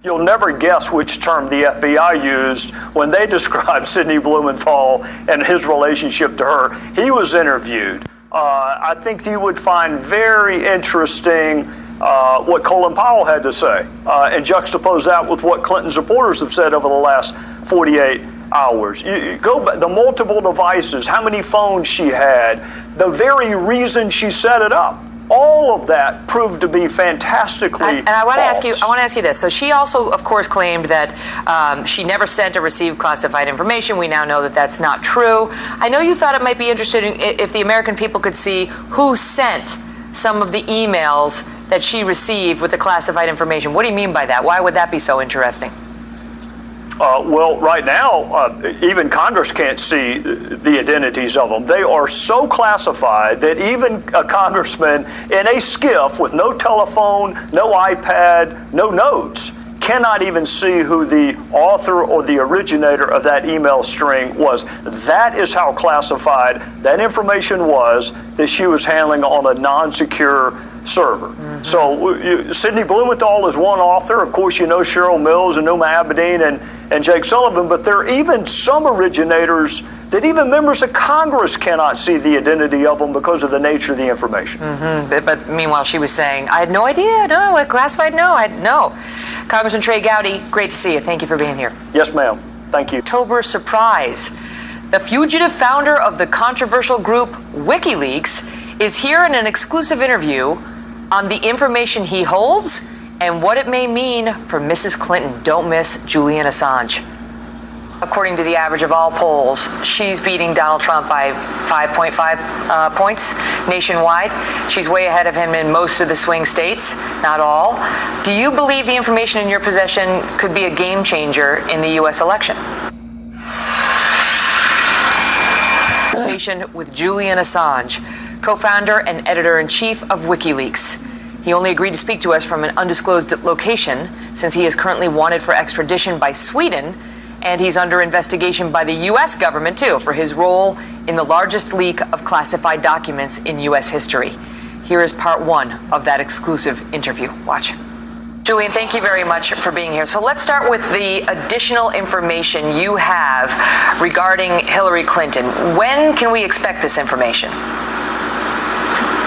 You'll never guess which term the FBI used when they described Sidney Blumenthal and his relationship to her. He was interviewed. I think you would find very interesting what Colin Powell had to say and juxtapose that with what Clinton's supporters have said over the last 48 hours. You go back, the multiple devices, how many phones she had, the very reason she set it up. All of that proved to be fantastically and I want false. to ask you this. So she also, of course, claimed that she never sent or received classified information. We now know that that's not true. I know you thought it might be interesting if the American people could see who sent some of the emails that she received with the classified information. What do you mean by that? Why would that be so interesting? Well, right now, even Congress can't see the identities of them. They are so classified that even a congressman in a skiff with no telephone, no iPad, no notes, cannot even see who the author or the originator of that email string was. That is how classified that information was that she was handling on a non-secure server. Mm-hmm. So Sidney Blumenthal is one author. Of course, you know Cheryl Mills and Numa Abedin and Jake Sullivan, but there are even some originators that even members of Congress cannot see the identity of them because of the nature of the information. Mm-hmm. But meanwhile, she was saying, I had no idea. No, classified? No. Congressman Trey Gowdy, great to see you. Thank you for being here. Yes, ma'am. Thank you. October surprise. The fugitive founder of the controversial group WikiLeaks is here in an exclusive interview on the information he holds and what it may mean for Mrs. Clinton. Don't miss Julian Assange. According to the average of all polls, she's beating Donald Trump by 5.5 points nationwide. She's way ahead of him in most of the swing states, not all. Do you believe the information in your possession could be a game changer in the U.S. election? Conversation with Julian Assange, co-founder and editor-in-chief of WikiLeaks. He only agreed to speak to us from an undisclosed location since he is currently wanted for extradition by Sweden, and he's under investigation by the U.S. government, too, for his role in the largest leak of classified documents in U.S. history. Here is part one of that exclusive interview. Watch. Julian, thank you very much for being here. So let's start with the additional information you have regarding Hillary Clinton. When can we expect this information?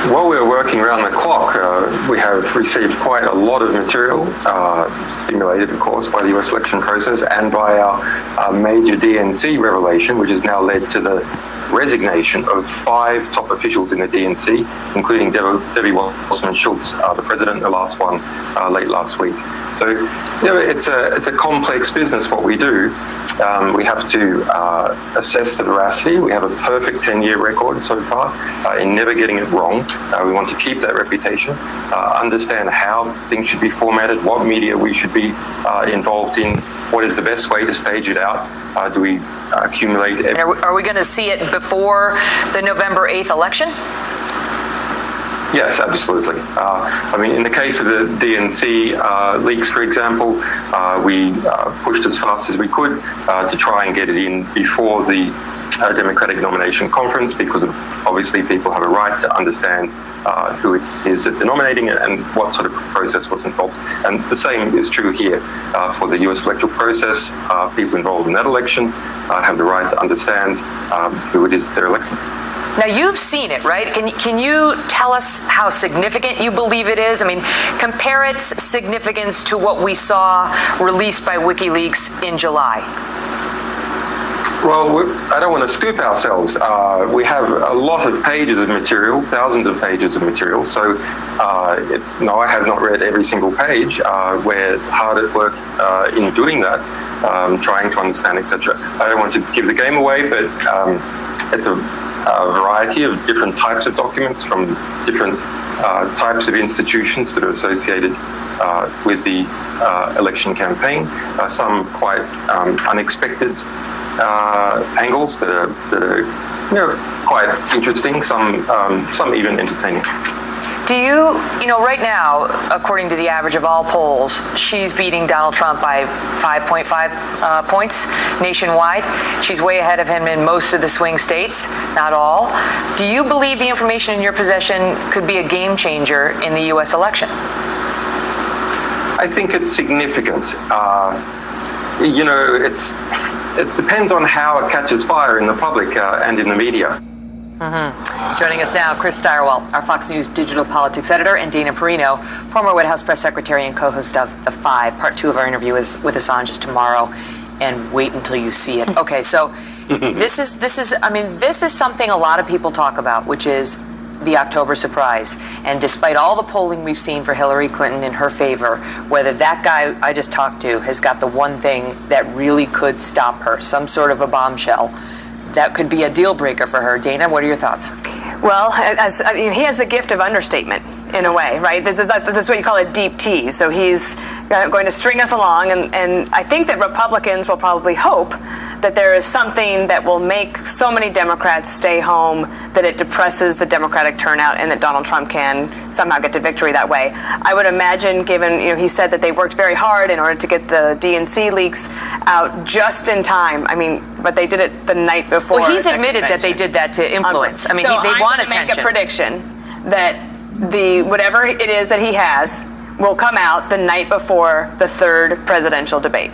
While we're working around the clock, we have received quite a lot of material, stimulated, of course, by the U.S. election process and by our major DNC revelation, which has now led to the resignation of 5 top officials in the DNC, including Debbie Wasserman Schultz, the president, the last one, late last week. So, it's a complex business, what we do. We have to assess the veracity. We have a perfect 10-year record so far in never getting it wrong. We want to keep that reputation, understand how things should be formatted, what media we should be involved in, what is the best way to stage it out. Do we accumulate... Are we going to see it before the November 8th election? Yes, absolutely. In the case of the DNC leaks, for example, we pushed as fast as we could to try and get it in before the Democratic nomination conference, because obviously people have a right to understand who it is that they're nominating and what sort of process was involved. And the same is true here for the U.S. electoral process. People involved in that election have the right to understand who it is they're electing. Now, you've seen it, right? Can you tell us how significant you believe it is? Compare its significance to what we saw released by WikiLeaks in July. Well, I don't want to scoop ourselves. We have a lot of pages of material, thousands of pages of material. So, I have not read every single page. We're hard at work in doing that, trying to understand, etc. I don't want to give the game away, but it's a variety of different types of documents from different types of institutions that are associated with the election campaign. Some quite unexpected angles that are quite interesting. Some even entertaining. Do you right now, according to the average of all polls, she's beating Donald Trump by 5.5 points nationwide. She's way ahead of him in most of the swing states, not all. Do you believe the information in your possession could be a game changer in the U.S. election? I think it's significant. You know, it depends on how it catches fire in the public and in the media. Joining us now, Chris Stirewalt, our Fox News digital politics editor, and Dana Perino, former White House press secretary and co-host of The Five. Part 2 of our interview is with Assange is tomorrow, and wait until you see it. Okay, so this is something a lot of people talk about, which is the October surprise. And despite all the polling we've seen for Hillary Clinton in her favor, whether that guy I just talked to has got the one thing that really could stop her, some sort of a bombshell, that could be a deal breaker for her. Dana, what are your thoughts? Well, he has the gift of understatement in a way, right? This is what you call a deep tease. So he's going to string us along, and I think that Republicans will probably hope that there is something that will make so many Democrats stay home that it depresses the Democratic turnout and that Donald Trump can somehow get to victory that way. I would imagine, given, he said that they worked very hard in order to get the DNC leaks out just in time. I mean, but they did it the night before. Well, he's admitted that they did that to influence. I mean, so they want attention. I'm going to make a prediction that whatever it is that he has will come out the night before the third presidential debate.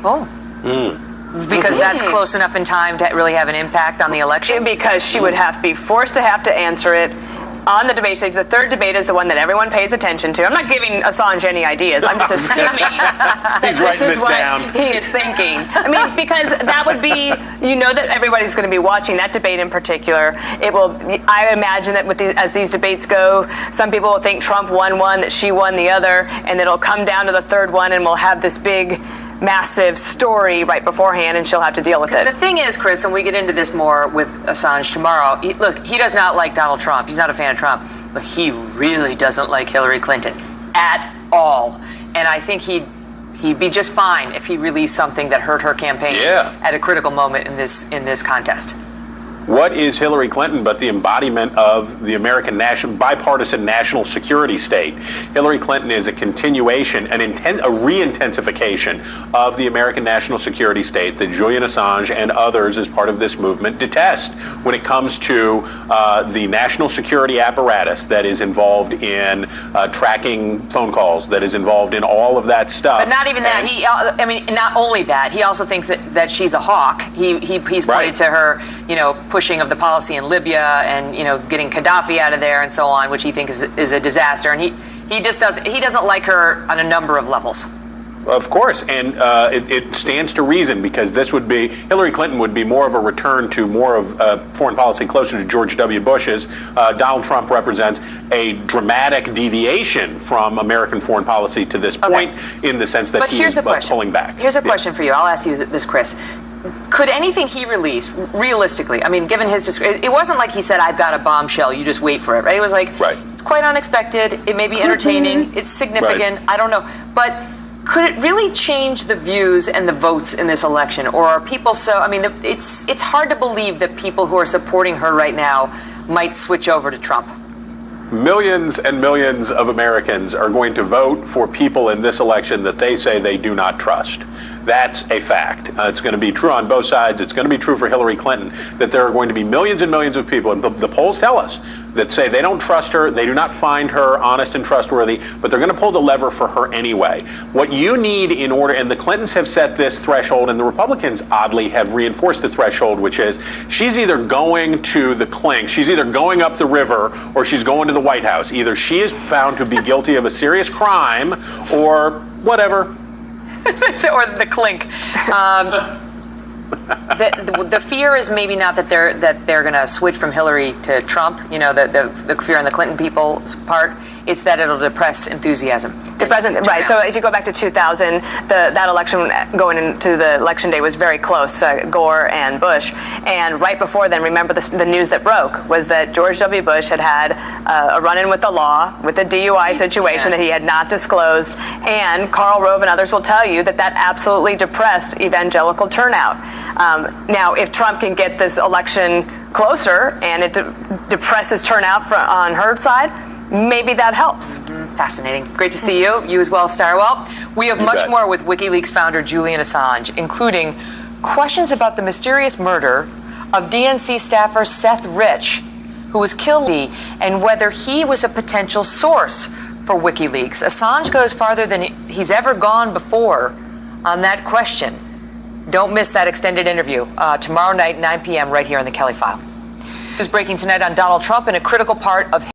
Because that's close enough in time to really have an impact on the election? Because she would be forced to have to answer it on the debate stage. The third debate is the one that everyone pays attention to. I'm not giving Assange any ideas. I'm just assuming this is what he is thinking. I mean, because that would be, that everybody's going to be watching that debate in particular. It will. I imagine that as these debates go, some people will think Trump won one, that she won the other, and it'll come down to the third one, and we'll have this big, massive story right beforehand, and she'll have to deal with it. The thing is, Chris, and we get into this more with Assange tomorrow, he does not like Donald Trump. He's not a fan of Trump, but he really doesn't like Hillary Clinton at all. And I think he'd be just fine if he released something that hurt her campaign at a critical moment in this contest. What is Hillary Clinton but the embodiment of the American bipartisan national security state? Hillary Clinton is a continuation, a re-intensification of the American national security state that Julian Assange and others as part of this movement detest when it comes to the national security apparatus that is involved in tracking phone calls, that is involved in all of that stuff. But not even that. Not only that, he also thinks that she's a hawk. He's pointed to her, pushing of the policy in Libya and getting Gaddafi out of there and so on, which he thinks is a disaster, and he doesn't like her on a number of levels. Of course, and it stands to reason, because Hillary Clinton would be more of a return to more of foreign policy closer to George W. Bush's. Donald Trump represents a dramatic deviation from American foreign policy to this point, in the sense that he is pulling back. Here's a question for you. I'll ask you this, Chris. Could anything he released, realistically, given his description, it wasn't like he said, I've got a bombshell, you just wait for it, right? It was like, It's quite unexpected, it may be entertaining, it's significant, I don't know. But could it really change the views and the votes in this election? Or are people it's hard to believe that people who are supporting her right now might switch over to Trump. Millions and millions of Americans are going to vote for people in this election that they say they do not trust. That's a fact. It's going to be true on both sides. It's going to be true for Hillary Clinton, that there are going to be millions and millions of people, and the polls tell us, that say they don't trust her, they do not find her honest and trustworthy, but they're going to pull the lever for her anyway. What you need in order, and the Clintons have set this threshold, and the Republicans oddly have reinforced the threshold, which is she's either going to the clink, she's either going up the river, or she's going to the White House. Either she is found to be guilty of a serious crime, or whatever. Or the clink. The fear is maybe not that they're going to switch from Hillary to Trump. The fear on the Clinton people's part. It's that it'll depress enthusiasm. Right. So if you go back to 2000, that election going into the election day was very close, Gore and Bush. And right before then, remember the news that broke was that George W. Bush had a run-in with the law, with a DUI situation that he had not disclosed. And Karl Rove and others will tell you that absolutely depressed evangelical turnout. Now, if Trump can get this election closer and it depresses turnout on her side, maybe that helps. Fascinating. Great to see you. You as well, Stirewalt. We have much more with WikiLeaks founder Julian Assange, including questions about the mysterious murder of DNC staffer Seth Rich, who was killed, and whether he was a potential source for WikiLeaks. Assange goes farther than he's ever gone before on that question. Don't miss that extended interview tomorrow night, 9 p.m. right here on the Kelly File. News breaking tonight on Donald Trump and a critical part of